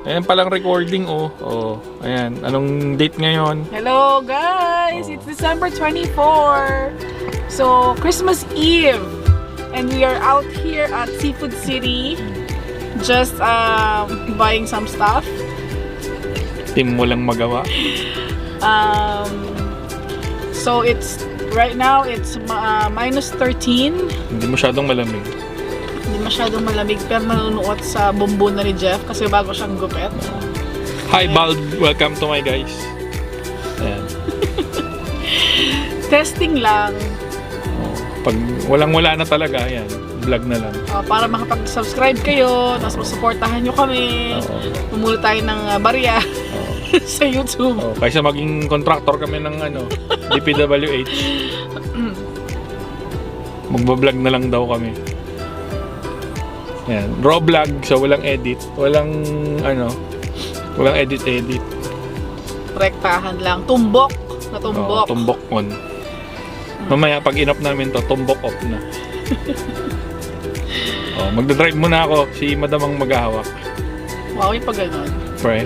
Ayan palang recording, oh. Oh, ayan. Anong date ngayon? Hello guys! It's December 24. So, Christmas Eve. And we are out here at Seafood City. Just buying some stuff. Team mo lang magawa. So, right now, it's minus 13. Hindi masyadong malamig. Hindi masyadong malamig, pero nanunuot sa bumbon na ni Jeff kasi bago siyang gupit. Hi, Bald! Welcome to my guys. Ayan. Testing lang. Pag walang-wala na talaga, ayan. Vlog na lang. Para makapag-subscribe kayo, tapos masuportahan nyo kami. Pumuli tayo ng barya sa YouTube. Kaysa maging contractor kami ng DPWH. Magbablog na lang daw kami. Ayan. Raw vlog, so walang edit. Walang edit. Rektahan lang. Tumbok na tumbok. Tumbok on. Mamaya pag in-off namin to, tumbok off na. Magdadrive muna ako. Si Madam ang maghahawak. Wow, yung pag ganun. Pre.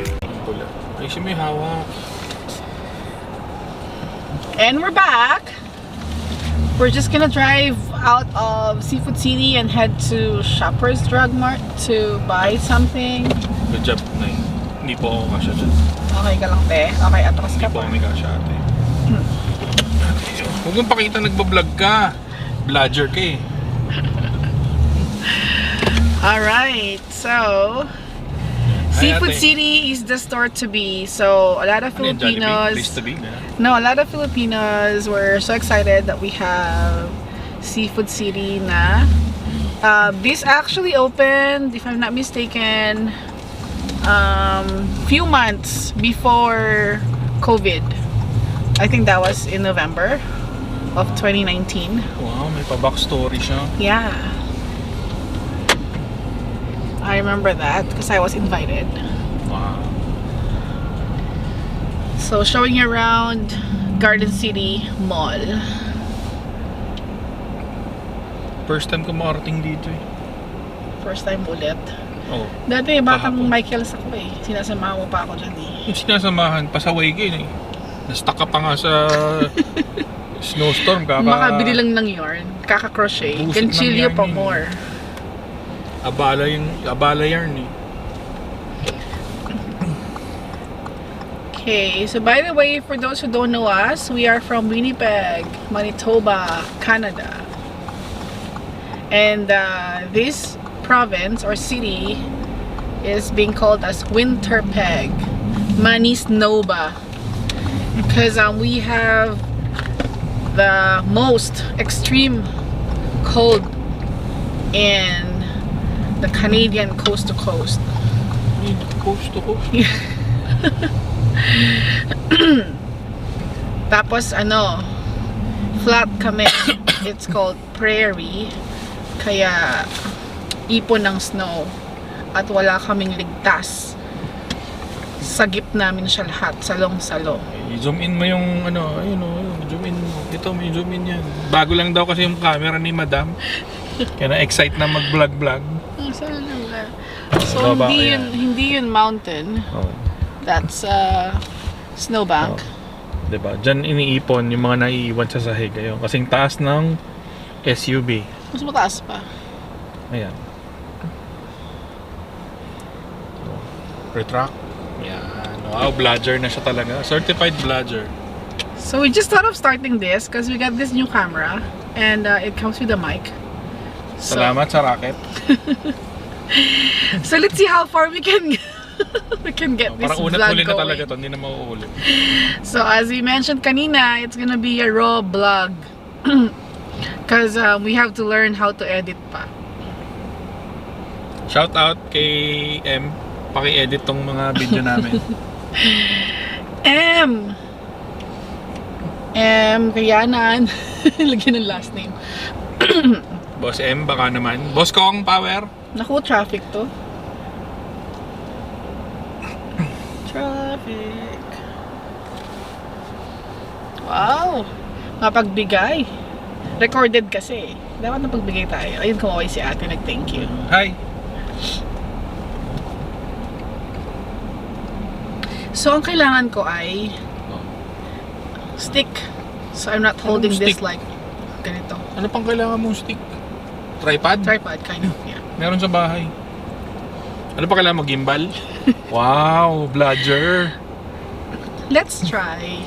Ay, siya may hawak. And we're back. We're just gonna drive out of Seafood City and head to Shoppers Drug Mart to buy something. Good job, Nay. Hindi po ako kasya dyan. Okay ka lang, te. Okay, atras ka Hindi po pa. kami kasya, ate. Huwag mong pakita nagbablog ka. Vlogger ka eh. Alright, so Seafood City is the store to be. So a lot of Filipinos. Place to be, No, a lot of Filipinos were so excited that we have Seafood City na. This actually opened, if I'm not mistaken, few months before COVID. I think that was in November of 2019. Wow, may pa-backstory siya. Yeah. I remember that because I was invited. Wow. So showing you around Garden City Mall. First time ko makarating dito eh. First time ulit. Oh. Dati batang Kahapon. Michael's ako eh. Sinasamahan mo pa ako dyan eh. Yung sinasamahan, pasaway ka eh. Na-stuck ka pa nga sa snowstorm. Makabili lang ng yarn. Kaka-crochet. Busit ng Ganchillo yarn pa yun. more. Abala yarn eh. Okay, so by the way, for those who don't know us, we are from Winnipeg, Manitoba, Canada. And this province or city is being called as Winterpeg, Manitoba, because we have the most extreme cold in the Canadian coast to coast. Coast to coast? Tapos flat kami. It's called prairie. Kaya ipon ng snow. At wala kaming ligtas. Sagip namin siya lahat. Salong-salo. I-zoom in mo yung zoom in mo. Ito, may zoom in yan. Bago lang daw kasi yung camera ni Madam. Kaya na-excite na mag-vlog-vlog. So, Baba, hindi yun mountain. Oh. That's snowbank. Diba? Diyan iniipon yung mga naiiwan sa sahig. Ayun. Kasing taas ng SUV. Mas mataas pa. Ayan. Retract. Yan. Wow, vlogger na siya talaga. Certified vlogger. So we just thought of starting this because we got this new camera and it comes with a mic. So, Salamat sa racket. so let's see how far we can get this Parang vlog unat-uli na going. talaga to. Hindi na mauulit. So as we mentioned kanina, it's gonna be a raw vlog because we have to learn how to edit pa. Shout out kay M. Paki-edit tong mga video namin. M Kayanan. Lagyan ng last name. Boss M, baka naman. Boss Kong, power. Naku, traffic to. Traffic. Wow. Mapagbigay. Recorded kasi. Dapat napagbigay tayo. Ayun, kumaway si ate. Nag-thank you. Hi. So, ang kailangan ko ay stick. So, I'm not holding stick? this like ganito. Ano pang kailangan mong stick? Tripod? Tripod, kind of, yeah. Meron sa bahay. Ano pa kailangan mo? Gimbal? Wow, bludger. Let's try.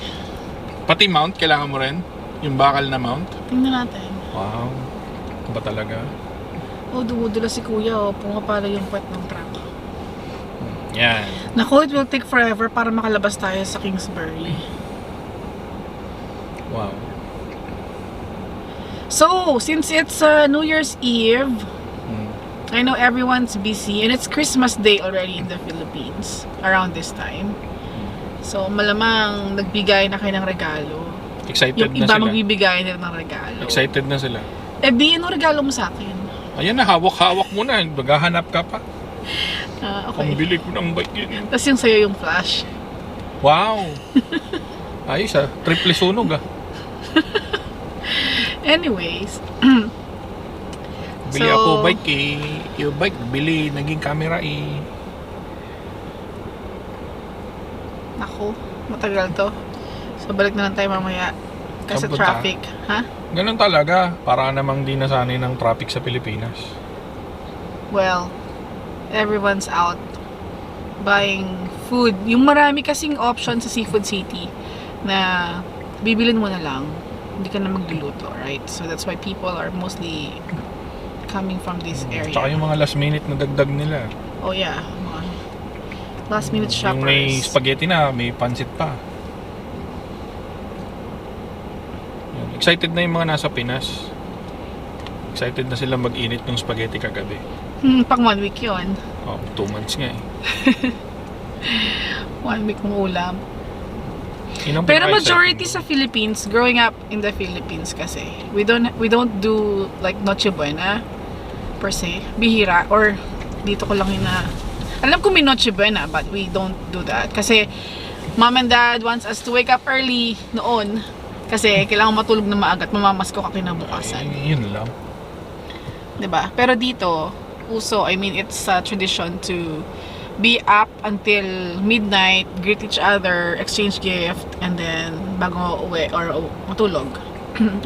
Pati mount, kailangan mo rin? Yung bakal na mount? Tingnan natin. Wow. Ano ba talaga? Oh, dumudula si kuya, oh. Pumapala yung puwet ng truck. Yan. Naku, it will take forever para makalabas tayo sa Kingsbury. Wow. So, since it's New Year's Eve, I know everyone's busy and it's Christmas Day already in the Philippines around this time. So, malamang nagbigay na kayo ng regalo. Excited Yung na iba sila. magbibigay nila ng regalo. Excited na sila. Eh, di, ano regalo mo sa akin? Ayan na, hawak-hawak mo na. Maghahanap ka pa. Okay. Pambili ko ng bike yun. Tapos yung sa'yo yung flash. Wow! Ayos triple sunog Anyways. Bili So, ako bike yung bike, bili, naging camera Naku, matagal to. So, balik na lang tayo mamaya. Kasi Saan punta? traffic. Ha? Ganun talaga. Para namang di nasanay ng traffic sa Pilipinas. Well, everyone's out buying food. Yung marami kasing option sa Seafood City na bibilin mo na lang. Hindi ka na magluluto, right? So that's why people are mostly coming from this area. Tsaka yung mga last minute na dagdag nila. Oh yeah, mga last minute shoppers. Yung may spaghetti na, may pansit pa. Yan. Excited na yung mga nasa Pinas. Excited na sila mag-init ng spaghetti kagabi. Pang 1 week yun. Oh, 2 months nga 1 week mong ulam. Yun ang Pero pinaka-exciting. majority sa Philippines, growing up in the Philippines kasi, we don't do like Noche Buena per se. Bihira or dito ko lang alam ko may Noche Buena but we don't do that kasi mom and dad wants us to wake up early noon kasi kailangan matulog na maaga at mamamasko ka kinabukasan. Yun lang. 'Di ba? Pero dito, uso, I mean it's a tradition to be up until midnight, greet each other, exchange gift, and then bago uwi or matulog.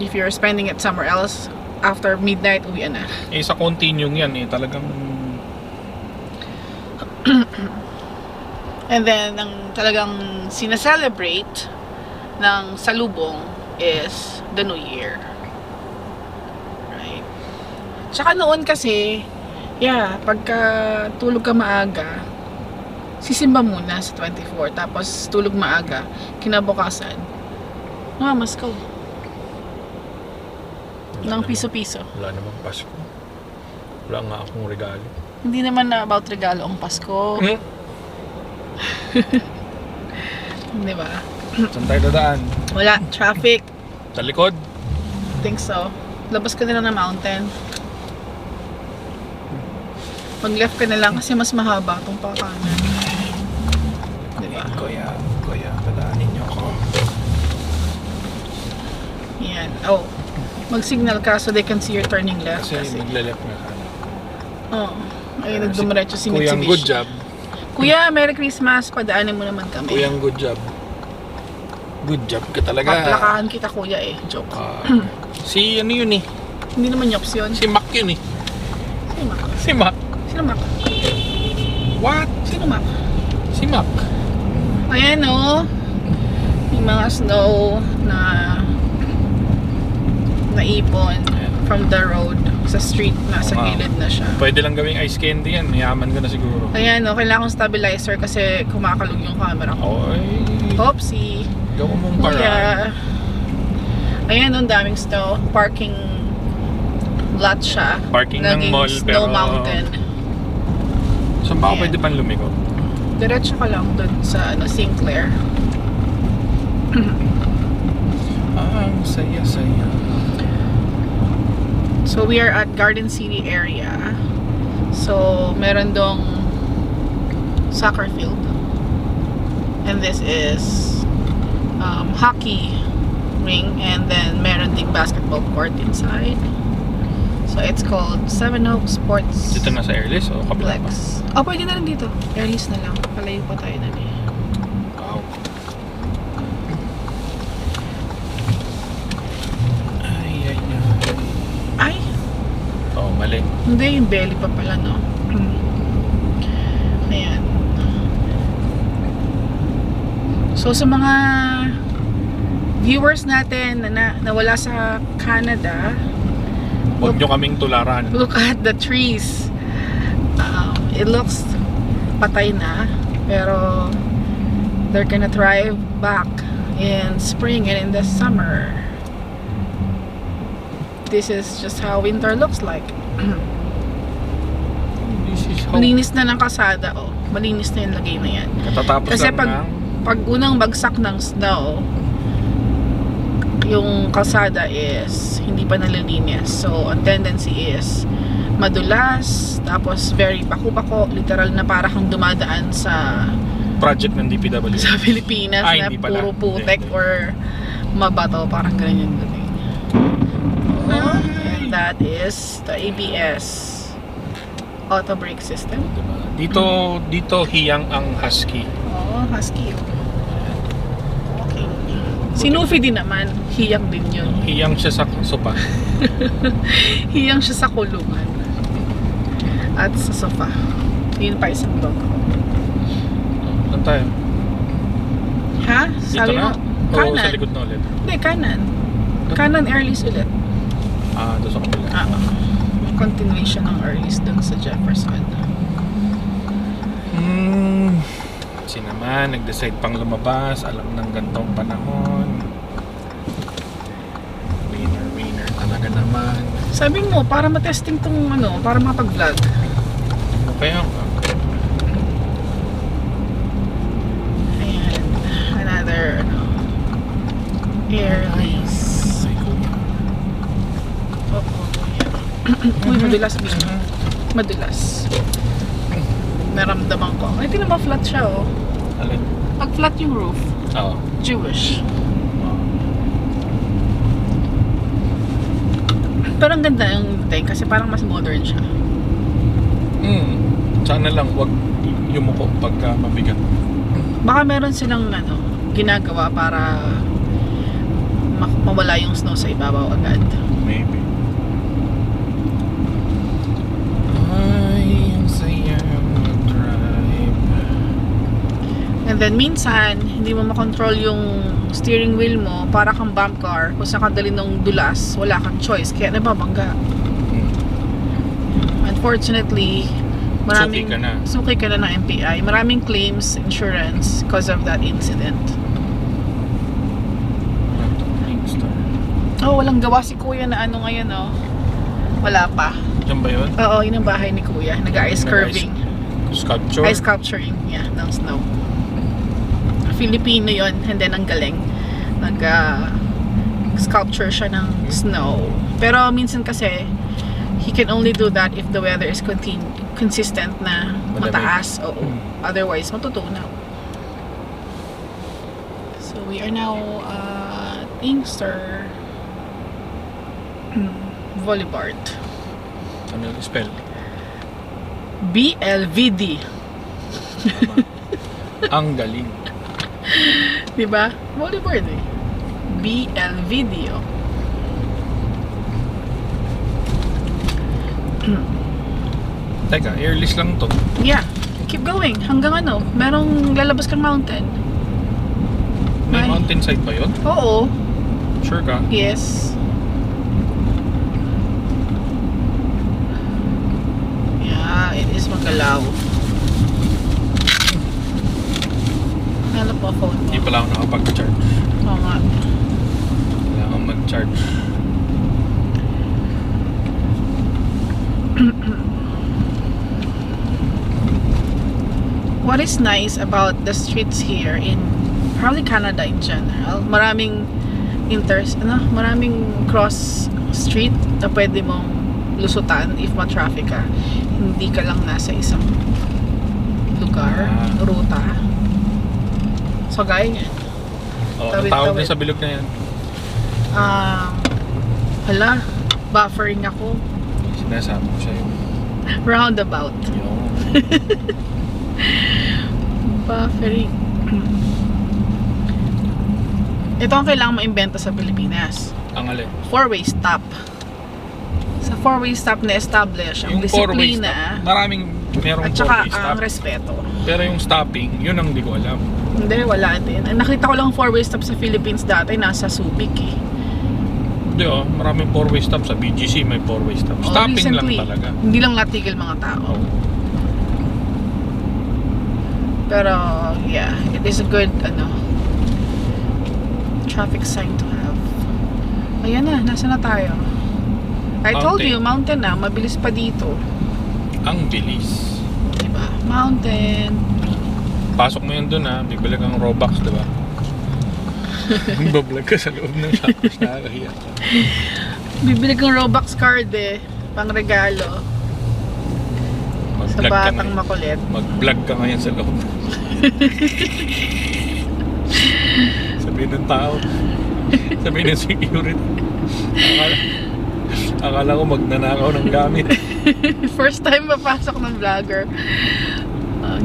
If you're spending it somewhere else, after midnight, uwi na. Sa continuing yan talagang And then, ang talagang sinaselebrate ng salubong is the New Year. Right? Tsaka noon kasi, pagka tulog ka maaga, sisimba muna sa 24, tapos tulog maaga, kinabukasan, mamaskaw. Ng piso-piso. Wala namang Pasko. Wala nga akong regalo. Hindi naman na about regalo ang Pasko. Di ba? Saan tayo dadaan? Wala. Traffic. Sa likod? Think so. Labas ka na lang ng mountain. Mag-left ka na lang kasi mas mahaba itong pakanan. Diba? Kuya, padaanin niyo ako. Yan. Oh. Mag-signal ka so they can see you're turning left. Kasi magle-left nga sana. Oh. Ayun, nagdumiretso si Kuyang Mitsubishi. good job. Kuya, Merry Christmas. Padaanin mo naman kami. Kuyang good job. Good job ka talaga. Paplakahan kita, kuya eh. Joke. Si ano yun Hindi naman yops yun. Si Mac yun Sino Mac? Si Mac. Sino Mac? What? Sino Mac? Si Mac. Ayan o. Yung mga snow na naipon from the road sa street. Nasa Wow. gilid na siya. Pwede lang gawing ice candy yan. Mayaman ka na siguro. Ayan o. Kailangan kong stabilizer kasi kumakalog yung camera ko. Oy. Oopsie. Gawin mong Kuya. paraan. Ayan o. Daming snow. Parking lot siya. Parking ng Naging mall, snow pero- mountain. Saan ba ako Ayan. pwede pang lumiko? Diretso ka lang dun sa Sinclair. Ang saya-saya. So we are at Garden City area. So meron dong soccer field. And this is hockey ring, and then meron ding basketball court inside. So it's called Seven Oaks Sports Dito na sa Airless o kabila pa? Complex. Oh, pwede na rin dito. Airless na lang. Palayo pa tayo na eh. Mali. Hindi, yung belly pa pala, no? Ayan. So, sa mga viewers natin na wala sa Canada, Huwag nyo kaming tularan. look at the trees. It looks patay na, pero they're gonna thrive back in spring and in the summer. This is just how winter looks like. This is how... Malinis na ng kalsada, oh. Malinis na yung lagay na yan. Katatapos Kasi lang pag unang bagsak ng snow, yung kalsada is hindi pa nalilinis. So, ang tendency is madulas, tapos very pako-pako, literal na para kang dumadaan sa project ng DPW. sa Pilipinas Ay, na hindi pala. puro putek Hindi. or mabato, parang ganyan yung dating. And that is the ABS auto brake system. Dito hiyang ang husky. Oh, husky. Okay. Si Nufi din naman, hiyang din yun. Hiyang siya sa sopa. Hiyang siya sa kulungan. At sa sofa. Yun pa isang dog. Saan tayo? Ha? Dito Sabi na? mo, O kanan. sa likod na ulit? Hindi, kanan. Kanan Airlis ulit. Doon sa kabila. Continuation ng Airlis dun sa Jefferson. Si naman, nag-decide pang lumabas. Alam ng gantong panahon. Winner talaga naman. Sabi mo, para matesting tong ano, para makapag-vlog. Kaya Ayan. Another Airlis. Uy, madulas din. Madulas. Naramdaman ko. Ay, tinan mo, flat siya, oh. alin? Pag flat yung roof, Oo. Jewish. Pero ang ganda yung dating kasi parang mas modern siya. Sana lang wag yumuko pagka mabigat. Baka meron silang ano, ginagawa para mawala yung snow sa ibabaw agad. Maybe. Ay, ang saya mag-drive. And then minsan, hindi mo makontrol yung steering wheel mo para kang bump car. Kung saan ka dali ng dulas, wala kang choice. Kaya nababangga. Unfortunately, maraming Suki ka na. ng MPI. Maraming claims, insurance because of that incident. Oh, walang gawa si Kuya na ano ngayon, oh. Wala pa. Yan ba yun? Oo, yun ang bahay ni Kuya. Nag-ice curving. Sculpture? Ice sculpturing, yeah, ng snow. Filipino yon, and then ang galing. Nag-sculpture siya ng snow. Pero minsan kasi, he can only do that if the weather is consistent na mataas. Oo. Otherwise, matutunaw. So, we are now at Inkster Boulevard. Ano yung spell? BLVD. Ang galing. Diba? Boulevard eh. BLVD, oh. Teka, airless lang to. Yeah. Keep going. Hanggang ano, merong lalabas kang mountain. May Ay. mountainside ba yun? Oo. Sure ka? Yes. Yeah, it is magalaw. Ano po phone mo? Hindi pala ako nakapag-charge. Oo nga. Kailangan mag-charge. What is nice about the streets here in probably Canada in general, maraming maraming cross street na pwede mong lusutan if ma-traffic ka. Hindi ka lang nasa isang lugar, ruta. So gaya niyan. Oo, Tawid, natawag na tawid. sa bilog na yan. Hala, buffering ako. Sinasabi ko sa'yo. Roundabout. Yung Buffering. Ito ang kailangan maimbento sa Pilipinas. ang alin. 4-way stop. Sa four-way stop na establish, ang Yung four-way disiplina, stop, merong at saka four-way stop. ang respeto. Pero yung stopping, yun ang hindi ko alam. Hindi, wala din. Nakita ko lang four-way stop sa Philippines dati, nasa Subic eh. Hindi maraming four-way stop sa BGC, may four-way stop. Oh, Stopping recently, lang talaga. Hindi lang natigil mga tao. Pero, yeah, it is a good, traffic sign to have. Ayan na, nasa na tayo? I told Mountain. you, mountain na, mabilis pa dito. Ang bilis. Diba? Mountain. Pasok mo yun dun bibili kang Robux, diba? Bablog ka sa loob ng shoppers, nakakahiya ka. Bibili kang Robux card pang regalo. Sa Mag-vlog ka batang ngayon. makulit. Mag-vlog ka ngayon sa loob. Sabihin ng tao. Sabihin ng security. Akala ko magnanakaw ng gamit. First time mapasok ng vlogger.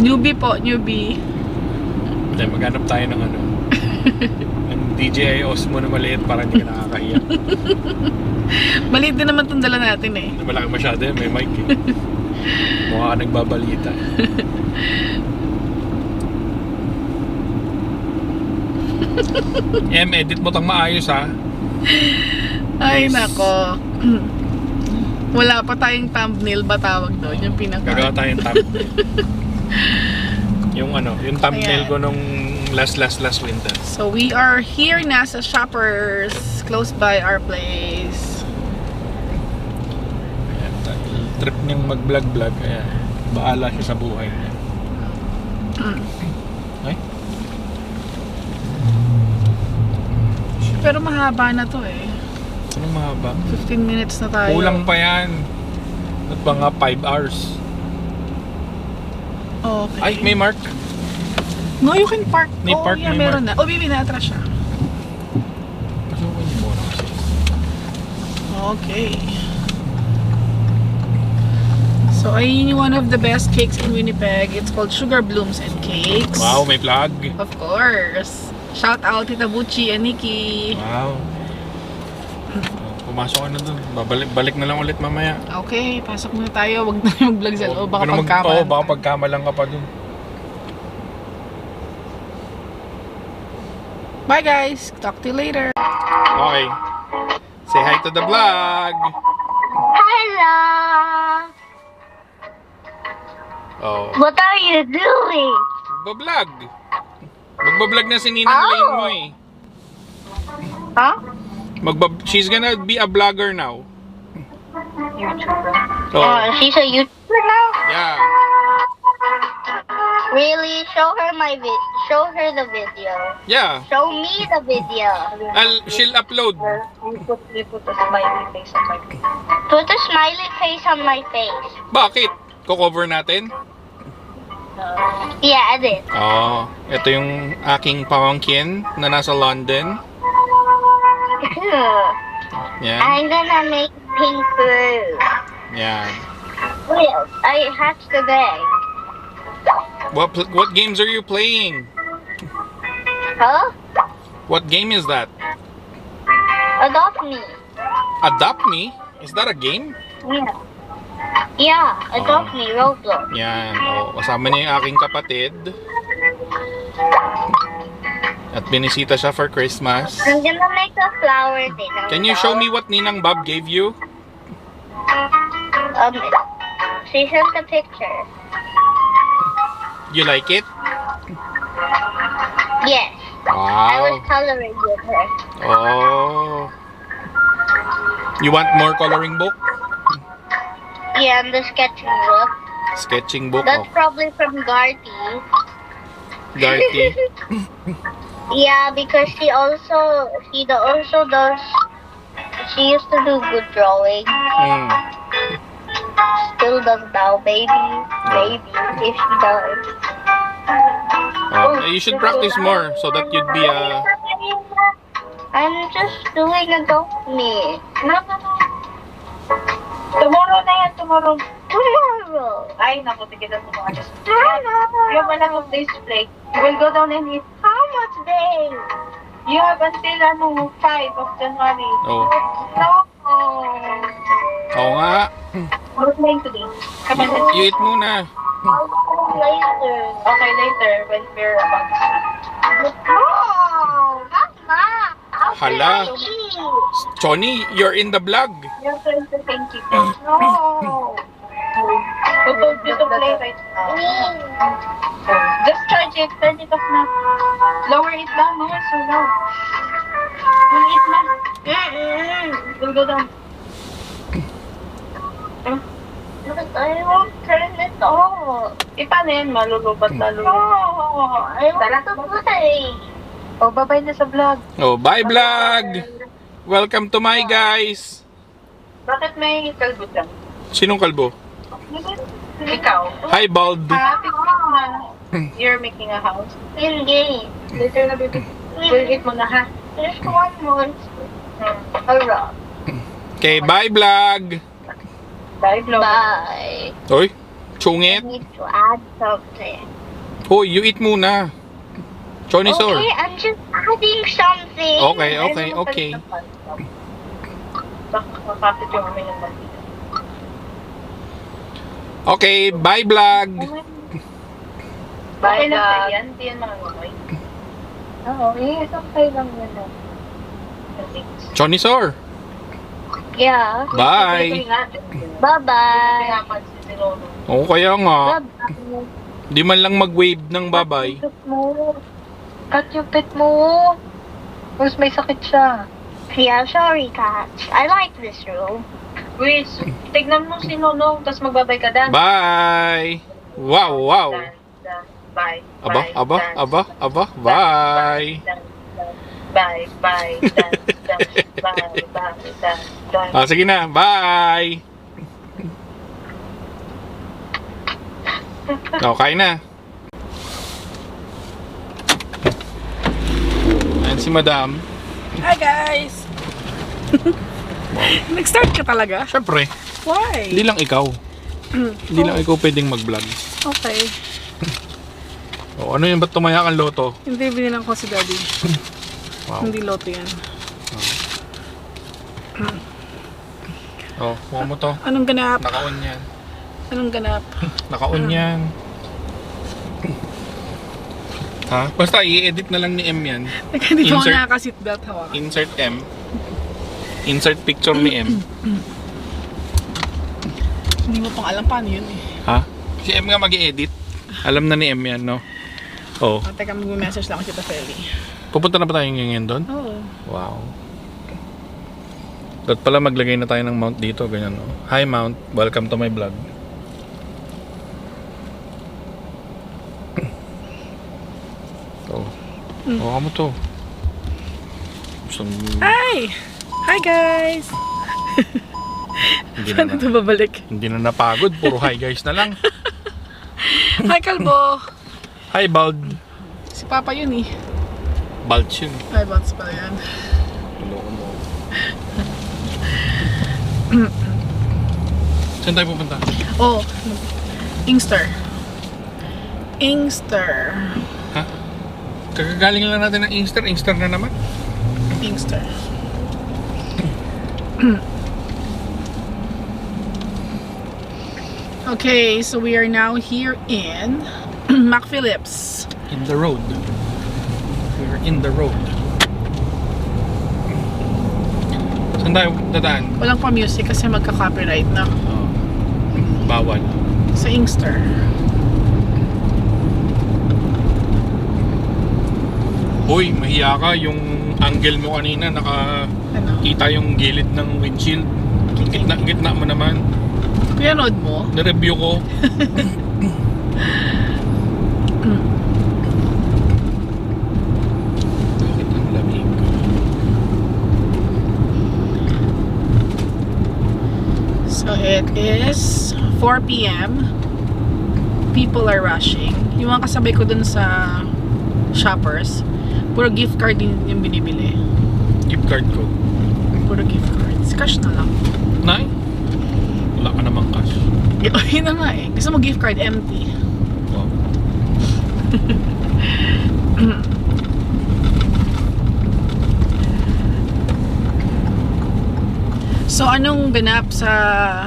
Newbie po, newbie. Hindi, maghanap tayo ng ng DJI Osmo na maliit para hindi ka nakakahiya. Maliit din naman itong dala natin eh. Malaki masyado may mic Mukha ka nagbabalita. Edit mo tang maayos Ay Nice. nako. Wala pa tayong thumbnail ba tawag doon? Yung Gagawa pinaka... tayong thumbnail. yung thumbnail Ayan. ko nung last winter. So we are here na sa Shoppers, close by our place. Ayan, trip niyang mag-vlog. Ayan, bahala siya sa buhay niya. Ay? Pero mahaba na to eh. Anong mahaba? 15 minutes na tayo. Kulang pa yan. At pa nga 5 hours. Okay. Ay, may mark. No, you can park. May Oh, park, yeah, may meron na. Oh, bibi na atras siya. Pasukin niyo muna kasi. Okay. So, ayun yung one of the best cakes in Winnipeg. It's called Sugar Blooms and Cakes. Wow, may plug. Of course. Shout out Tita Buchi and Nikki. Wow. Pumasok ka na dun. Balik na lang ulit mamaya. Okay, pasok muna tayo. Huwag na mag-vlog sa loob. Baka Ano pagkamalan. baka pagkamalan ka pa dun. Bye guys. Talk to you later. Okay. Say hi to the vlog. Hello! Oh. What are you doing? Magbablog. Magbablog na si Ninang Lane mo eh. Huh? She's gonna be a vlogger now. YouTuber. So, She's a YouTuber now? yeah. Really? Show her the video. Yeah. Show me the video. She'll upload. You put a smiley face on my face. Put a smiley face on my face. Bakit? Ko-cover natin? Yeah, I did. Oh, ito yung aking pamangkin na nasa London. Yan. I'm gonna make pink blue. Yan. Wait, I hatched the egg. What games are you playing? Huh? What game is that? Adopt me. Adopt Me? Is that a game? Yeah. Yeah, adopt me, Roblox. Yan. Oh, kasama niya yung aking kapatid. At binisita siya for Christmas. I'm gonna make a flower thing. Can you show me what Ninang Bob gave you? She sent a picture. You like it? Yes. I was Wow. coloring with her. Oh. You want more coloring book? Yeah, and the sketching book. Sketching book? That's Oh, probably from Garty. Garty. Yeah, because she also does. She used to do good drawing. Hmm. Still does now, maybe if she does. Oh, you should practice more so that you'd be a... I'm just doing adopt me. No. Tomorrow na yan, tomorrow. Ay, naku, tigilan mo mga Yung wala mong display. You will go down and eat. How much day? You have until 5 of January. Oh. No. Oo nga. We're playing today. Come on, let's You eat muna. later. Okay, later when we're about to sleep. Oh, Mama! Hala. Choni, you're in the vlog. Your turn to thank you. No! Who told you to play right now? Just charge it. Turn it off na. Lower it down. No, it's so low. We'll eat na. We'll go down. But I won't turn it off. Paano yan? Malulubat lalo. No! I want to play. Oh, bye-bye na sa vlog. Oh, bye vlog. Welcome to my guys. Bakit may kalbo lang? Sinong kalbo? Ikaw. Hi, bald. Happy na you're making a house. Hindi. Later na, baby. We'll eat mo na, ha? There's one more. Alright. Okay, bye vlog. Bye, vlog. Bye. Oy, chungit. Need to add something. Hoy, you eat muna. Choni sir. Okay, I'm just adding something. Okay. Makapit yung amin ng bandita. Okay, bye vlog. Bye, vlog. Hindi yan mga ngamoy. Oo, yes, okay lang yun. Choni sir. Yeah. Bye. Bye-bye. Oo, kaya nga. Bye-bye. Di man lang mag-wave ng babay. Cut yung pet mo. Tapos may sakit siya. Yeah, sorry, Kat. I like this room. Wait, tignan mo si Nonong, tapos magbabay ka dan. Bye. Wow. Bye. Aba. Bye. Bye. Bye. Ah, sige na. Bye. Okay na. Ayan si Madam. Hi guys! Nag-start ka talaga? Siyempre, Why? hindi lang ikaw. Hindi lang ikaw pwedeng mag-vlog. Okay. O, ano yun? Ba't tumaya kang loto? Hindi, binilang ko si Daddy. Wow. Hindi loto yan. Oh, kuha mo to. Anong ganap? Naka-on yan. Anong ganap? Naka-on yan. Ha? Basta i-edit na lang ni M yan. Hindi ko Insert. nakaka-seatbelt hawakan. Insert M. Insert picture ni M. Hindi mo pang alam paano yun eh. Ha? Si M nga mag-i-edit. Alam na ni M yan, no? Oh. Teka, mag-message lang ako si Tafeli. Pupunta na ba tayo ngayon doon? Oo. Wow. Dapat pala maglagay na tayo ng mount dito, ganyan, no? Hi mount, welcome to my vlog. Oh. Oh, mo to. Hi! Hi guys! Hindi Paano ito babalik? Hindi na napagod, puro hi guys na lang. Hi Kalbo! Hi bald. Si Papa yun eh. Bald yun. Hi Bots pala yan. Loko mo. Saan tayo pupunta? Oh, Inkster. Inkster. Ha? Kagagaling lang natin ng Inkster. Inkster na naman. Inkster. Okay, so we are now here in McPhillips. In the road. We're in the road. Saan tayo dadaan? Walang pa music kasi magka-copyright na. Oh. Bawal. Sa Inkster. Hoy, mahiya ka. Yung angle mo kanina, nakakita Ano? yung gilid ng windshield. Gitna mo naman. Pinanood mo? Na-review ko. Bakit ang lamig? So it is 4 p.m. People are rushing. Yung mga kasabay ko dun sa shoppers, puro gift card din yung binibili. Gift card ko. Puro gift cards. Cash na lang. Nay? Wala ka namang cash. Yun na nga eh. Gusto mo gift card empty. Wow. So, anong ganap sa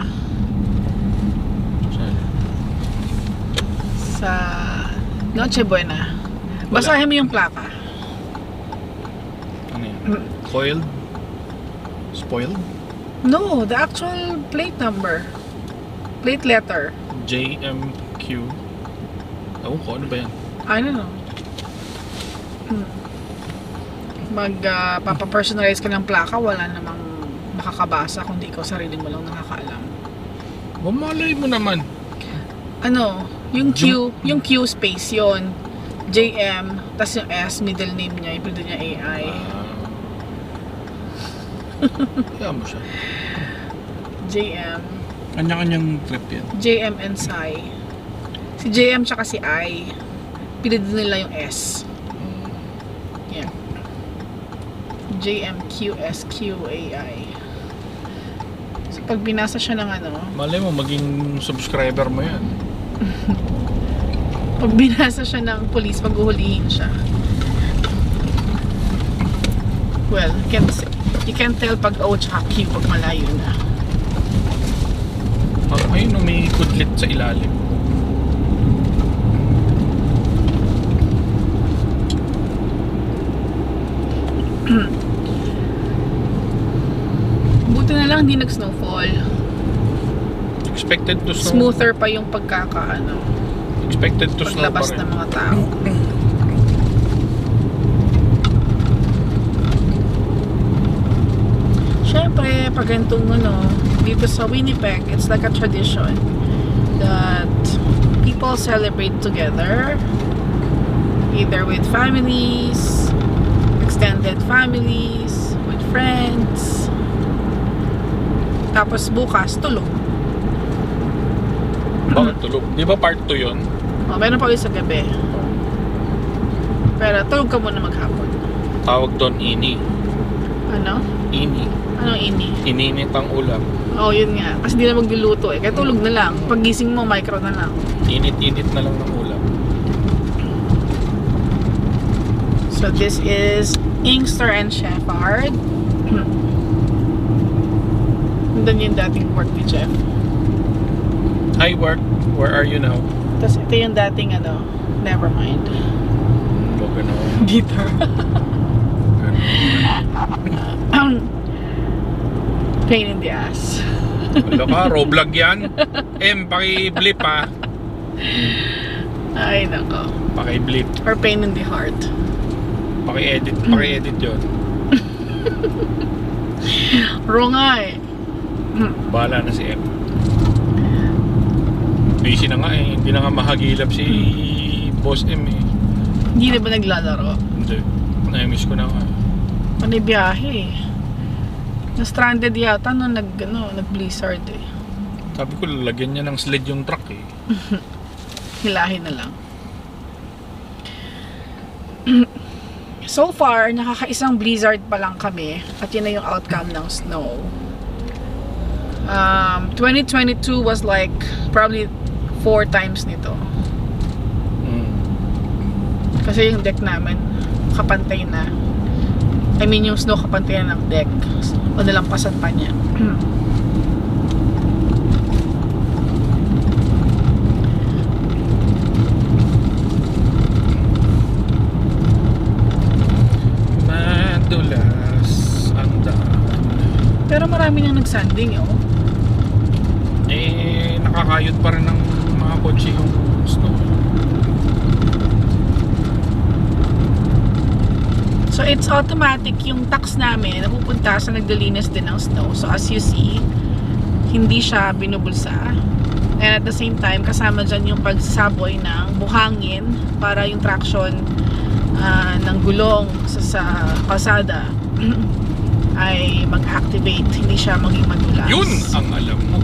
Noche Buena? Basahin mo yung plaka. Ano yan? Coiled? Spoiled? No, the actual plate number. Plate letter. JMQ. Ewan ko, ano ba yan? I don't know. Papapersonalize ka ng plaka, wala namang makakabasa kung di ikaw sarili mo lang nakakaalam. Mamalay mo naman. Ano, yung Q space yon, JM, tas yung S, middle name niya, yung niya AI. Kaya mo siya. JM. Kanya-kanyang trip yan. JM and Sai. Si JM tsaka si I, pinili nila yung S. Yeah. JMQSQAI. So pag binasa siya ng ano, Malay mo, maging subscriber mo yan. pag binasa siya ng police, paghuhulihin siya. Well, you can tell pag O tsaka Q pag malayo na. Ayun, may kudlit sa ilalim. Buti na lang hindi nag-snowfall. Expected to snow. Smoother pa yung pagkakaano, Expected to snow pa paglabas rin. ng mga tao. Siyempre, pag ganitong ano, dito sa Winnipeg, it's like a tradition that people celebrate together, either with families, extended families, with friends. Tapos bukas, tulog. Bakit tulog? Di ba part 2 yun? Oh, meron pa ulit sa gabi. Pero tulog ka muna maghapon. Tawag doon ini. Ano? Ini. Anong ini? Ininit ang ulam. Oh, yun nga. Kasi di na magluluto eh. Kaya tulog na lang. Paggising mo, micro na lang. Init-init na lang ng ulam. So this is Inkster and Shepard. Doon yung dating work ni Jeff. Hi work, where are you now? Tapos ito yung dating ano, never mind. O gano'n. Guitar. Pain in the ass. Wala ka, Roblox yan. Paki-blip ha. Ay, nako. Paki-blip. Or pain in the heart. Paki-edit yun. Wrong eh. Bahala na si M. Busy na nga eh. Hindi na nga mahagilap si Boss M eh. Hindi na ba naglalaro? Hindi. Na-miss ko na nga. Panay biyahe eh. Na-stranded yata nung nag-blizzard eh. Sabi ko, lalagyan niya ng sled yung truck eh. Hilahin na lang. So far, nakakaisang blizzard pa lang kami at yun na yung outcome ng snow. 2022 was like probably 4 times nito. Kasi yung deck namin kapantay na. I mean yung snow kapantay na ng deck. O nalampasan pa niya. Madulas ang daan. Pero marami nang nagsanding oh. Eh, nakakayod pa rin ng mga kotse yung snow. So it's automatic yung tax namin napupunta sa nagdalinis din ng snow. So as you see, hindi siya binubulsa. And at the same time, kasama dyan yung pagsasaboy ng buhangin para yung traction ng gulong sa kalsada ay mag-activate, hindi siya maging madulas. Yun ang alam mo.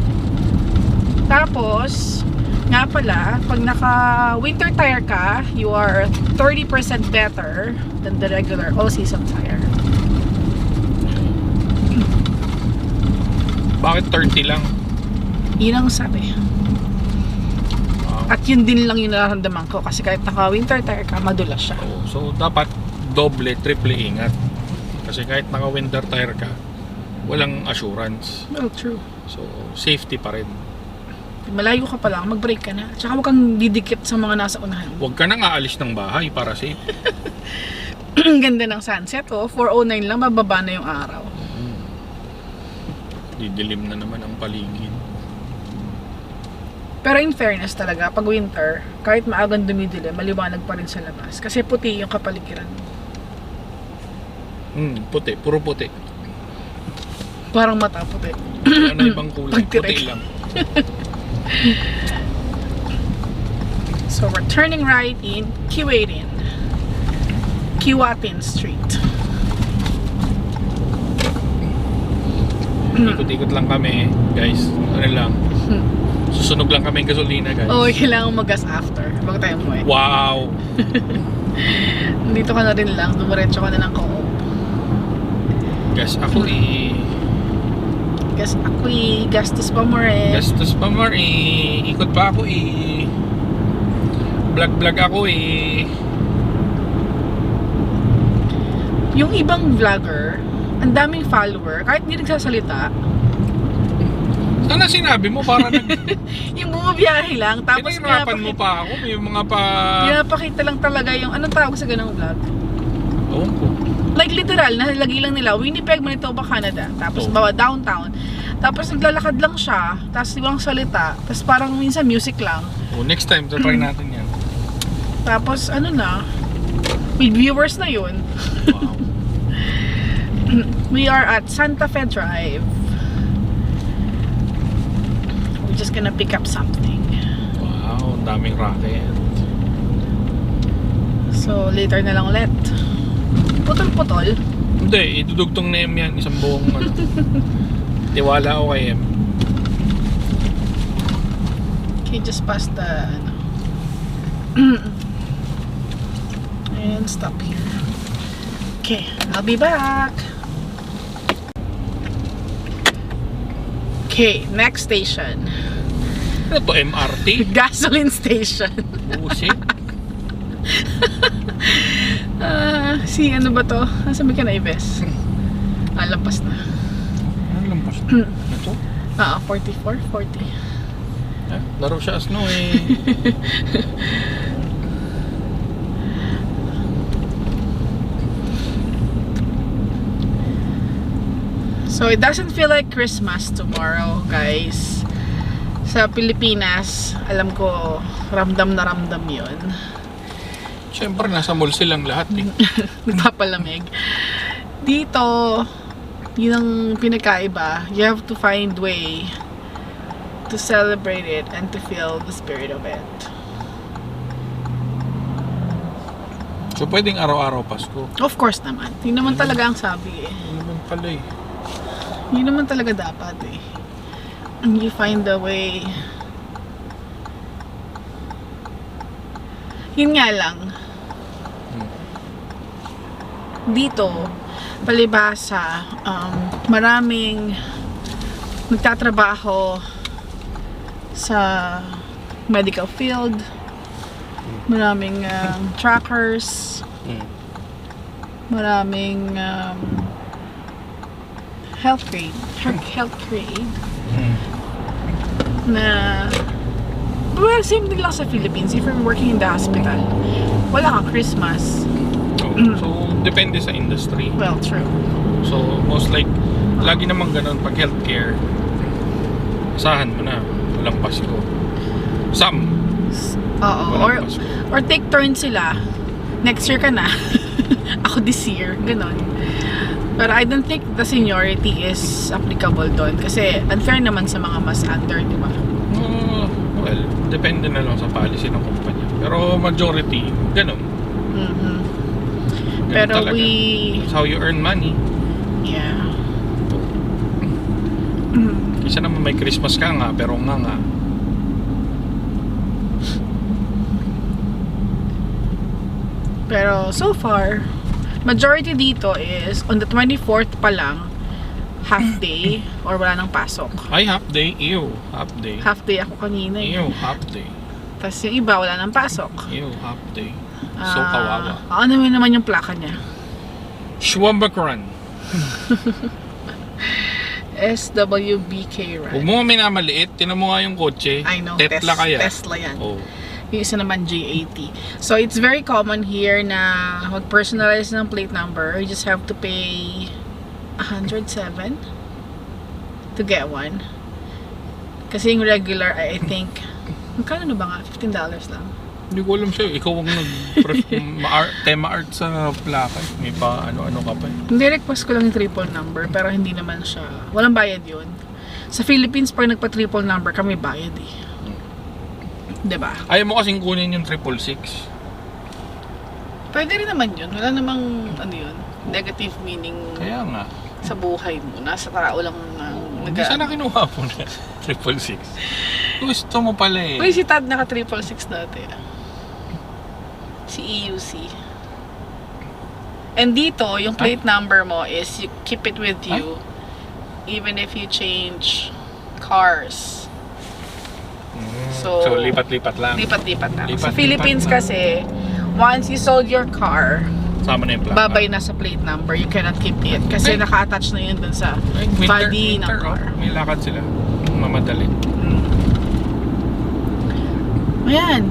Tapos, nga pala, pag naka winter tire ka, you are 30% better than the regular all-season tire. Bakit 30 lang? Yun ang sabi. At yun din lang yung nararamdaman ko kasi kahit naka winter tire ka, madulas siya. Oh, so dapat doble, triple ingat. Kasi kahit naka winter tire ka, walang assurance. Well, true. So, safety pa rin. Malayo ka pa lang, mag-break ka na. Tsaka huwag kang didikit sa mga nasa unahan. Huwag ka nang aalis ng bahay para safe. Ang ganda ng sunset, oh. 4:09 lang, mababa na yung araw. Didilim na naman ang paligid. Pero in fairness talaga, pag winter, kahit maagang dumidilim, maliwanag pa rin sa labas. Kasi puti yung kapaligiran. Puti. Puro puti. Parang mata puti. Wala na ibang kulay. Pagtirek. Puti lang. So we're turning right in Keewatin Street. Ikot-ikot lang kami, guys. Ano lang. Susunog lang kami yung gasolina, guys. Oh, kailangan mag-gas after. Bago tayo umuwi. Wow! Dito ka na rin lang. Dumiretso ka na ng Co-op. Gas ako Gas ako gastos pa mo rin. Gastos pa more Ikot pa ako Vlog ako Yung ibang vlogger, ang daming follower, kahit hindi nagsasalita. Sana sinabi mo para Yung bumabiyahe lang, tapos pinahirapan mo pa ako. May mga pinapakita lang talaga yung anong tawag sa ganang vlog. Oo po. Like literal, nalalagay lang nila Winnipeg, Manitoba, Canada. Tapos bawa downtown. Tapos naglalakad lang siya, tapos walang salita. Tapos parang minsan music lang. Next time, try natin yan. Tapos ano na, with viewers na yun. Wow. We are at Santa Fe Drive. We're just gonna pick up something. Wow, ang daming racket. So later na lang ulit. Putol-putol. Hindi, idudugtong na yan. Isang buong tiwala ako kay M. Okay, just past the and stop here. Okay, I'll be back. Okay, next station. Ano to, MRT? Gasoline station. Oh shit. Si ano ba to? Nasa may ka na Ives? Lampas na. Ano lampas na? Ito? 44, 40. Laro siya snow So it doesn't feel like Christmas tomorrow, guys. Sa Pilipinas, alam ko, ramdam na ramdam yun. Siyempre, nasa mall silang lahat Nagpapalamig. Dito, yun ang pinakaiba. You have to find way to celebrate it and to feel the spirit of it. So, pwedeng araw-araw Pasko. Of course naman. Yun naman talaga ang sabi eh. Ano naman pala Yun naman talaga dapat eh. And you find the way. Yun nga lang. Dito, palibhasa, maraming nagtatrabaho sa medical field. Maraming trackers. Maraming health grade na well, same din lang sa Philippines. If you're working in the hospital, wala kang Christmas. So, depende sa industry. Well, true. So, most like, lagi naman ganun pag healthcare, asahan mo na, walang Pasko. Some, Oo. walang Pasko. Or take turns sila. Next year ka na. Ako this year. Ganon. Pero I don't think the seniority is applicable doon. Kasi unfair naman sa mga mas under, di ba? Well, depende na lang sa policy ng kumpanya. Pero majority, ganun. Ganun Pero talaga. That's how you earn money. Yeah. Isa naman may Christmas ka nga, pero nga. Pero so far, majority dito is on the 24th pa lang, half day or wala nang pasok. Ay, half day. Ew, half day. Half day ako kanina. Ew, half day. Tapos yung iba wala nang pasok. Ew, half day. So kawawa. Ano naman yung plaka niya? Schwambakran. SWBK Huwag Ride. mo minamaliit. Tinan mo nga yung kotse. I know, Tesla kaya. Tesla yan. Oh. Yung isa naman J80. So it's very common here na mag-personalize ng plate number. You just have to pay 107 to get one. Kasi yung regular, I think, magkano na ba nga? $15 lang. Hindi ko alam sa'yo. Ikaw ang tema art sa plaka. May pa ano-ano ka pa. Hindi, request ko lang yung triple number, pero hindi naman siya, walang bayad yun. Sa Philippines, pag nagpa-triple number kami, bayad eh. Diba? Ayaw mo kasing kunin yung 666. Pwede rin naman yun. Wala namang, ano yun, negative meaning Kaya nga. sa buhay mo. Nasa tao lang na Hindi sana kinuha po na 666. Gusto mo pala eh. Uy, si Tad naka 666 dati. Si EUC. And dito, yung plate number mo is you keep it with you even if you change cars. So lipat-lipat lang. Lipat-lipat na. Sa Lipat-lipat Philippines lang. kasi, once you sold your car, Sama na yung plaka. babay na sa plate number. You cannot keep it. Kasi Ay. naka-attach na yun dun sa Ay, body ng oh. car. May lakad sila. Mamadali. Ayan.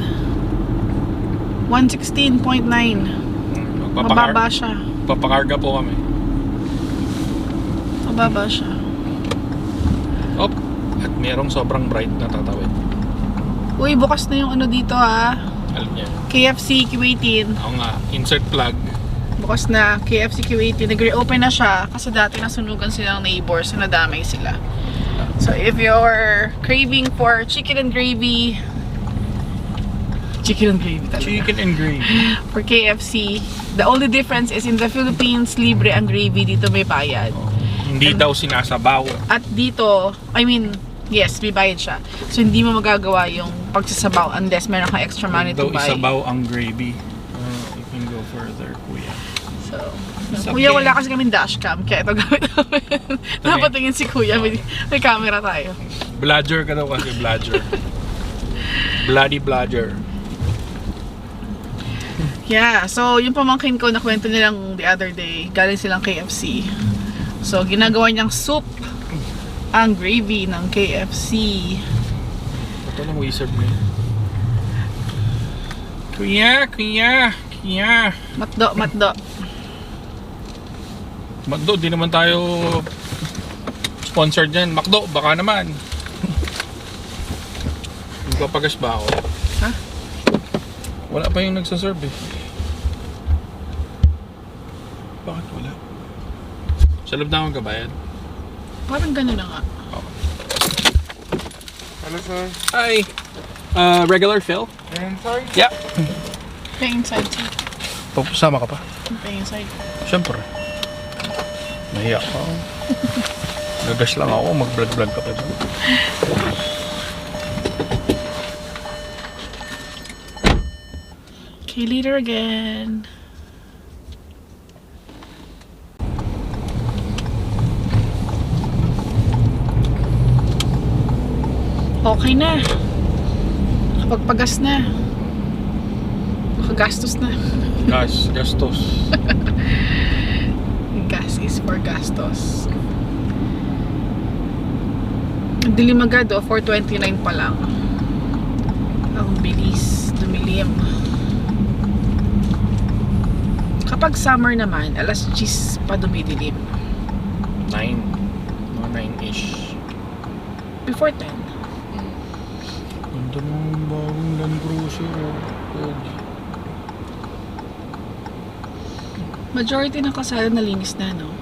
116.9. Mababa siya. Papakarga po kami. Mababa siya. Op. At merong sobrang bright na tatawid. Uy, bukas na yung ano dito ha. Alam niya. KFC Q18. Ako nga. Insert plug. Bukas na KFC Q18. Nag-reopen na siya kasi dati nasunugan silang neighbors na nadamay sila. So if you're craving for chicken and gravy talaga. Chicken and gravy. For KFC, the only difference is in the Philippines, libre ang gravy. Dito may bayad. Hindi daw sinasabaw. At dito, I mean, yes, may bayad siya. So hindi mo magagawa yung pagsasabaw unless meron kang extra money to Daw buy. isabaw ang gravy. You can go further, kuya. So, It's kuya, okay. wala kasi kaming dashcam. Kaya ito gamit namin. Napatingin si kuya. May camera tayo. Bludger ka daw kasi, bludger. Bloody bludger. Yeah, so yung pamangkin ko, nakwento nilang the other day, galing silang KFC. So, ginagawa niyang soup ang gravy ng KFC. Ito lang wizard mo yun. Kuya. Matdo. Makdo, di naman tayo sponsored dyan. Makdo, baka naman. Magpapagas ba ako? Ha? Wala pa yung nagsaserve eh. Bakit wala? Sa loob na akong kabayad. Parang gano'n na nga. Hello sir. Hi. Regular fill? And sorry. Yeah. Pay inside, sir. Papasama ka pa? Pay inside. Siyempre. Nahiya ka. Gagas lang ako, mag-vlog-vlog ka pa dyan. Okay, later again. Okay na. Kapagpagas na. Makagastos na. Gastos. Gas is for gastos. Ang dilim agad, 4:29 pa lang. Ang bilis, dumilim. Kapag summer naman, alas 10 pa dumidilim. 9. Mga 9-ish. Before 10. Ganda ng bagong Land Cruiser. Pogi. Majority ng kalsada nalinis na, no?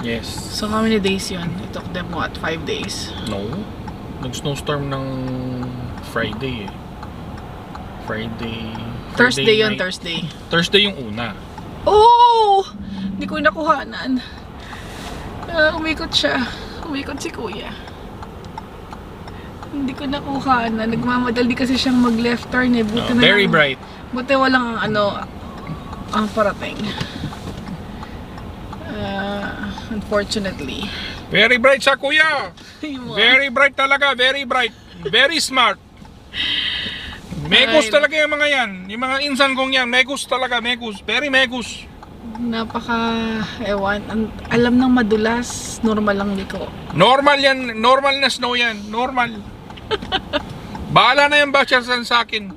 Yes. So, how many days yun? It took them, what, 5 days? No. Nag-snowstorm ng Friday eh. Thursday yun, night. Thursday. Thursday yung una. Oh! Hindi ko nakuhanan. Umikot siya. Umikot si kuya. Hindi ko nakuhanan. Nagmamadali kasi siyang mag-left turn eh. Buti na Very lang- bright. Buti walang ang parating. Unfortunately. Very bright siya, kuya. Yung mga- Very bright talaga. Very bright. Very smart. Megus Ay. talaga yung mga yan. Yung mga insan kong yan. Megus talaga. Megus. Very megus. Alam ng madulas, normal lang liko. Normal yan, normal na snow yan, normal. Bahala na yung bashers sa akin.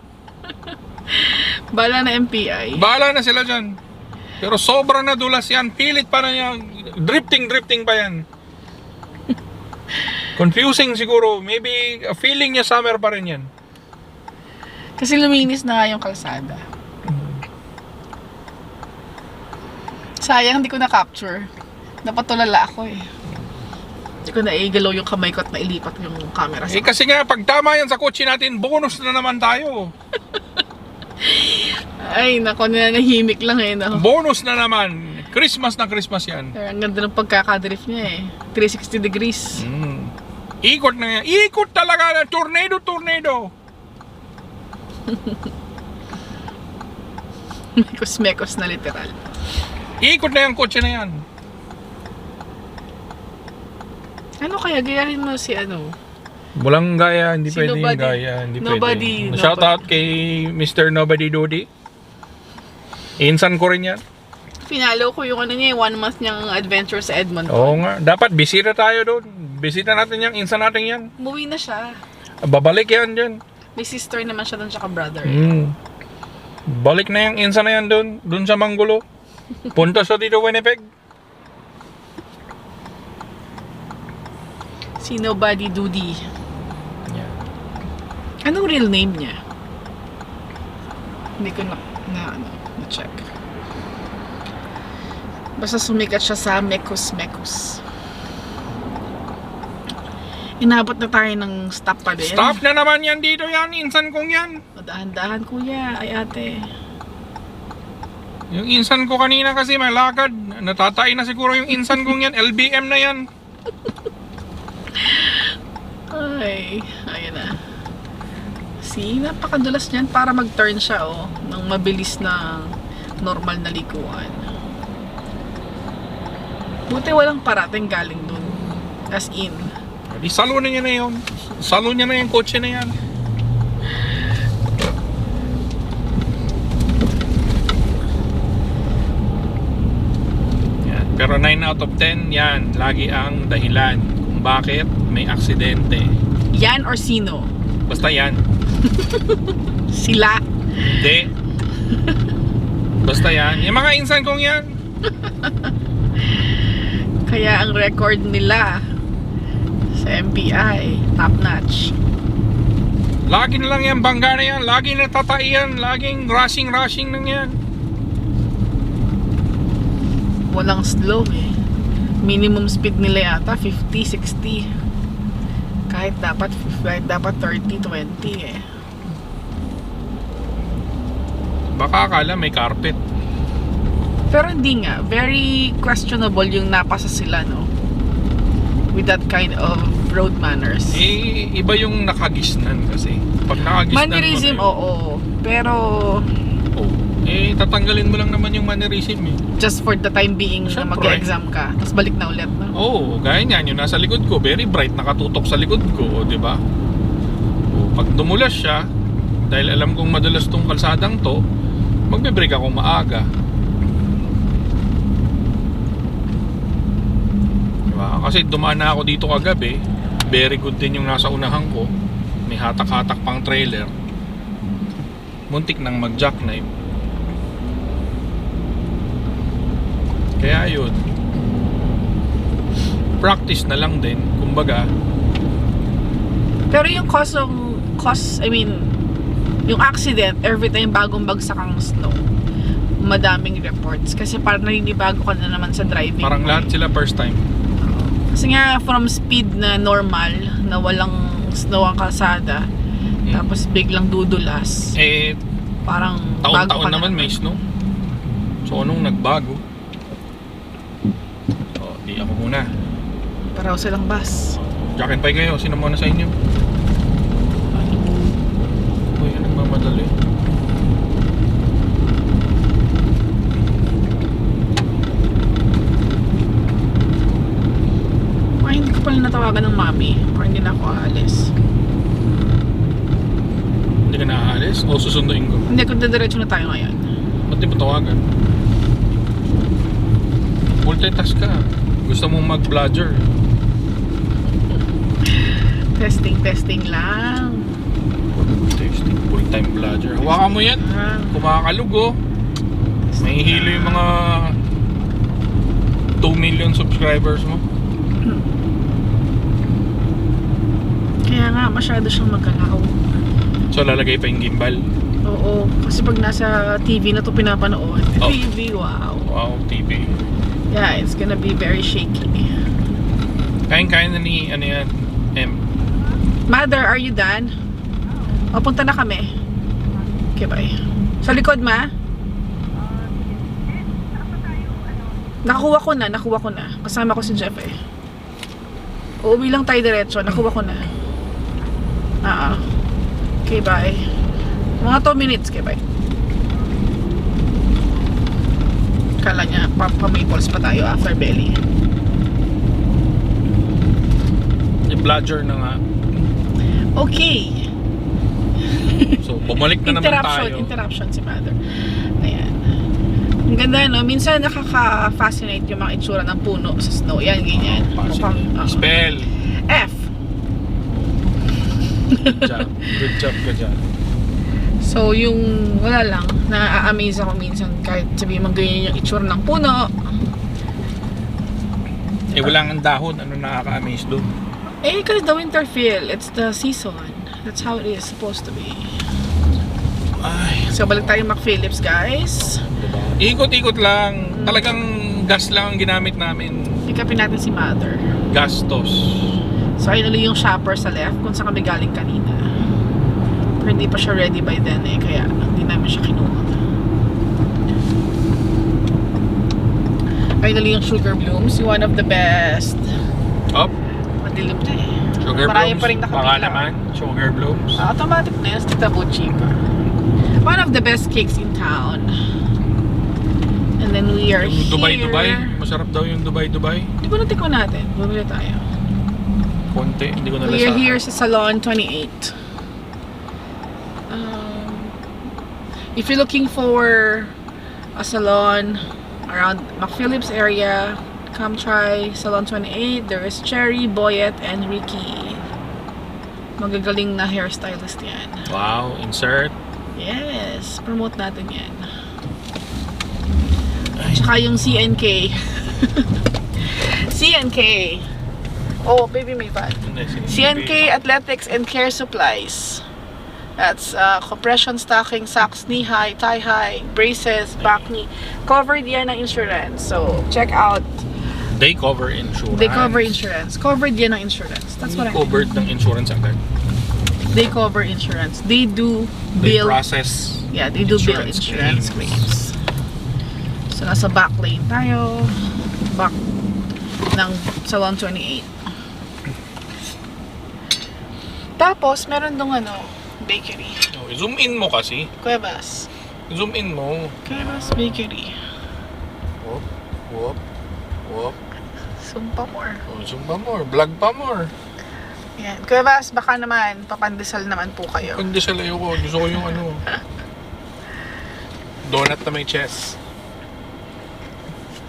Bala na MPI. Bahala na sila dyan. Pero sobrang nadulas yan, pilit pa na yan, drifting pa yan. Confusing siguro, maybe feeling niya summer pa rin yan. Kasi luminis na nga yung kalsada. Sayang, hindi ko na-capture. Napatulala ako eh. Hindi ko naigalaw yung kamay ko at nailipat yung camera sa Kasi nga, pag tama yan sa kotse natin, bonus na naman tayo. Ay, nako, nanahimik lang eh. No? Bonus na naman. Christmas na Christmas yan. Ang ganda ng pagkakadrift niya eh. 360 degrees. Ikot na yan. Ikot talaga. Tornado. Mekos na literal. Ikot na yung kotse na yan. Ano kaya, gayahin mo si ano? Walang gaya, hindi Si pwede yung nobody. gaya. Hindi Nobody, pwede. Shout nobody. out kay Mr. Nobody Dodi. Insan ko rin yan. Pinalo ko yung ano niya, 1 month niyang adventure sa Edmonton. Oo nga. Dapat bisita tayo doon. Bisita natin yan. Insan natin yan. Umuwi na siya. Babalik yan dyan. May sister naman siya doon, tsaka brother. Balik na yung insan na yan doon. Doon sa Manggulo. Punta sa dito Winnipeg. Si Nobody Doody. Yeah. Anong real name niya? Hindi ko na-check. Basta sumikat siya sa Mekos. Inabot na tayo ng stop pa din. Stop na naman yan dito yan. Insan kong yan. Dahan-dahan kuya, ay ate. Yung insan ko kanina kasi may lakad. Natatay na siguro yung insan kong yan. LBM na yan. Ay, ayun na. See, napakadulas niyan para mag-turn siya ng mabilis na normal na likuan. Buti walang parating galing dun. As in. Di salo na niya na yun. Salo niya na yung kotse na yan. Yan. Pero 9 out of 10 yan. Lagi ang dahilan kung bakit may aksidente. Yan or sino? Basta yan. Sila. Hindi. Basta yan. Yung mga insan kong yan. Kaya ang record nila sa MPI, top notch. Lagi na lang yan, bangga na yan. Lagi natataiyan. Laging rushing nang yan. Walang slow eh. Minimum speed nila yata 50, 60. Kahit dapat 30, 20 eh. Baka akala may carpet. Pero hindi nga. Very questionable yung napasa sila, no? With that kind of road manners. Eh, iba yung nakagisnan kasi. Pag nakagisnan Mannerism, mo na oo. Pero eh, tatanggalin mo lang naman yung mannerism eh. just for the time being na Siyempre. mag-exam ka. Tapos balik na ulit, no? Oo, gaya niyan, yung nasa likod ko, very bright, nakatutok sa likod ko, di ba? Pag dumulas siya, dahil alam kong madalas tong kalsadang to, magbe-brake ako maaga. Diba? Kasi dumaan na ako dito kagabi, very good din yung nasa unahan ko, may hatak-hatak pang trailer, muntik nang mag-jackknife. Kaya yun, practice na lang din, kumbaga. Pero yung yung accident, every time bagong bagsak ang snow, madaming reports. Kasi parang naninibago ka na naman sa driving. Parang lahat sila first time. Kasi nga, from speed na normal, na walang snow ang kalsada, tapos biglang dudulas, Eh, parang bago taon-taon ka naman may snow. So, anong nagbago? O, di ako muna. Paraw silang bus. Jack and Pie kayo, sino muna sa inyo? Uy, anong mamadali? Ay, hindi ko pala natawagan ng mami. Or hindi na ako aalis. Hindi ka naaalis? O susunduin ko? Hindi, kung diretso na tayo ngayon. Ba't di mo tawagan? Multitask ka. Gusto mong mag-vlogger. Testing lang. Testing. Full-time vlogger. Hawakan mo yan. Kumakalugo. May hilo yung mga 2 million subscribers mo. Kaya nga, masyado siyang magkalaw. So lalagay pa yung gimbal. Oo, kasi pag nasa TV na to pinapanood. Oh. TV, wow. Wow, TV. Yeah, it's gonna be very shaky. Kain-kain na ni, ano yan, M. Mother, are you done? O, punta na kami. Okay, bye. Sa likod, ma? Nakuha ko na. Kasama ko si Jeff eh. Uuwi lang tayo diretso. Nakuha ko na. Okay, bye. Mga 2 minutes. Okay, bye. Kala niya, pa-maples pa tayo after belly. I-vlogger na nga. Okay. So, bumalik na naman tayo. Interruption si mother. Ayan. Ang ganda, no? Minsan nakaka-fascinate yung mga itsura ng puno sa snow. Yan, ganyan. Spell. F. Good job ka dyan. So, yung wala lang, na-amaze ako minsan kahit sabihin mong ganyan yung itsura ng puno. Eh, wala ang dahon. Ano nakaka-amaze doon? Eh, because the winter feel, it's the season. That's how it is supposed to be. Ay, So, balik tayo McPhillips, guys. ikot-ikot lang. Talagang gas lang ang ginamit namin. Pick upin natin si mother. Gastos. So, ayun ulit yung shopper sa left kung saan kami galing kanina. Pero hindi pa siya ready by then eh, kaya hindi namin siya kinuha. Ayun ulit yung Sugar Blooms, one of the best. Up. Madilim na eh. Sugar Marami Blooms. pa rin nakapila. Baka naman. Sugar Blooms. Automatic na yun, Tita Buchi pa. One of the best cakes in town. And then we are Yung here. Dubai. Masarap daw yung Dubai. Di ba natikman natin? Bumili tayo. Konti. Hindi ko We are nalasahan. here sa Salon 28. If you're looking for a salon around McPhillips area, come try Salon 28. There is Cherry, Boyet, and Ricky. Magagaling na hairstylist yan. Wow. Insert. Yes, promote natin yan. Tsaka yung CNK. CNK. Oh, baby may bad. CNK Athletics and Care Supplies. That's compression stocking, socks, knee-high, tie-high, braces, back knee. Covered yan ng insurance. So, check out. They cover insurance. They cover insurance. Covered yan ng insurance. That's what I mean. Covered ng insurance agad. They cover insurance. They do They bill. process. Yeah, they do bill insurance claims. So, nasa back lane tayo. Back ng Salon 28. Tapos, meron dong bakery. Oh, zoom in mo kasi. Cuevas. Zoom in mo. Cuevas Bakery. Whoop. Whoop. Whoop. Sumpa more. Oh, zoom pa more. Vlog pa more. Yan. Cuevas, baka naman, papandesal naman po kayo. Kundi sa layo ko. Gusto ko yung donut na may chess.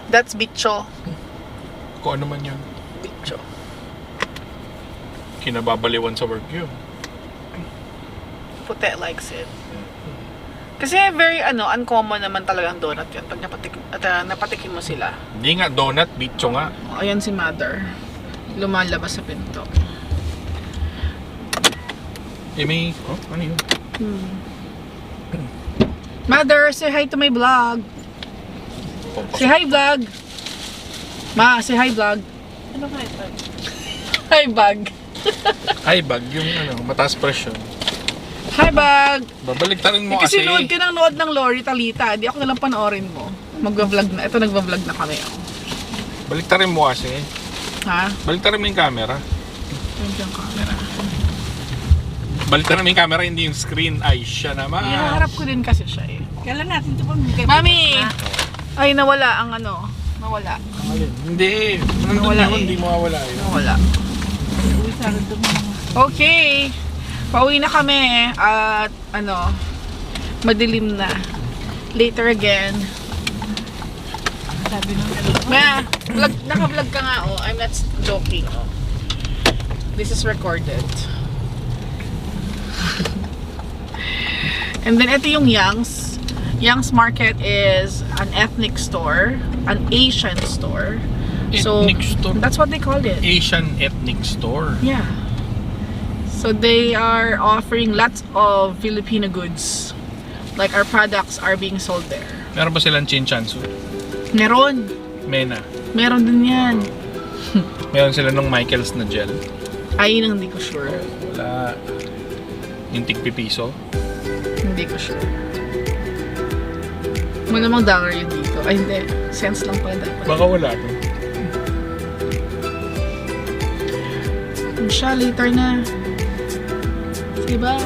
That's bicho. Kung ano man yun. Bicho. Kinababaliwan sa work yun. Puti likes it. Kasi very uncommon naman talagang donut yun pag napatikim mo sila. Hindi nga donut, bicho nga. O, ayan si mother. Lumalabas sa pinto. Eh may, ano yun? Mother, say hi to my vlog. Say hi vlog. Ma, say hi vlog. Ano ka ito? Hi bag. Ay, bag yung mataas presyon. Hi bag. Babaliktarin mo Kasi kasi. nood ka ng nood ng Lori Talita. Di ako nalang panoorin mo. Magva-vlog na. Ito nagva-vlog na kami. Baliktarin mo kasi. Ha? Baliktarin mo yung camera. Yun yung camera. Baliktarin mo yung camera, hindi yung screen. Ay, siya naman. Iharap ko din kasi siya eh. Kailan natin ito pag Mami! Ay, nawala ang Nawala. Hindi. Nandun Wala yun, eh. hindi mawawala yun. Nawala. Okay. Pauwi na kami at madilim na. Later again. Sabi nung naka-vlog ka nga, oh. I'm not joking, oh. This is recorded. And then, ito yung Yang's. Yang's Market is an ethnic store, an Asian store. Ethnic store? That's what they call it. Asian ethnic store. Yeah. So they are offering lots of Filipino goods. Like our products are being sold there. Meron ba silang chinchansu? Meron. Mena. Meron din yan. Meron sila ng Michaels na gel. Ay, hindi ko sure. Wala. Yung tigpipiso. Hindi ko sure. Malamang dollar yun dito. Ay, hindi. Cents lang pala dapat. Baka wala to. Siya, later na. Say bye.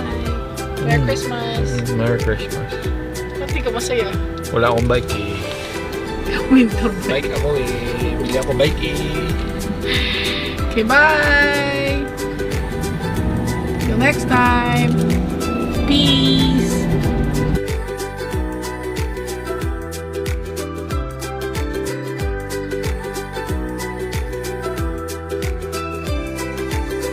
Merry Christmas. Merry Christmas. Ba't di ka masaya? Wala akong bike eh. Winter break. Bike ako eh. Bili ako bike eh. Okay, bye! Till next time. Peace!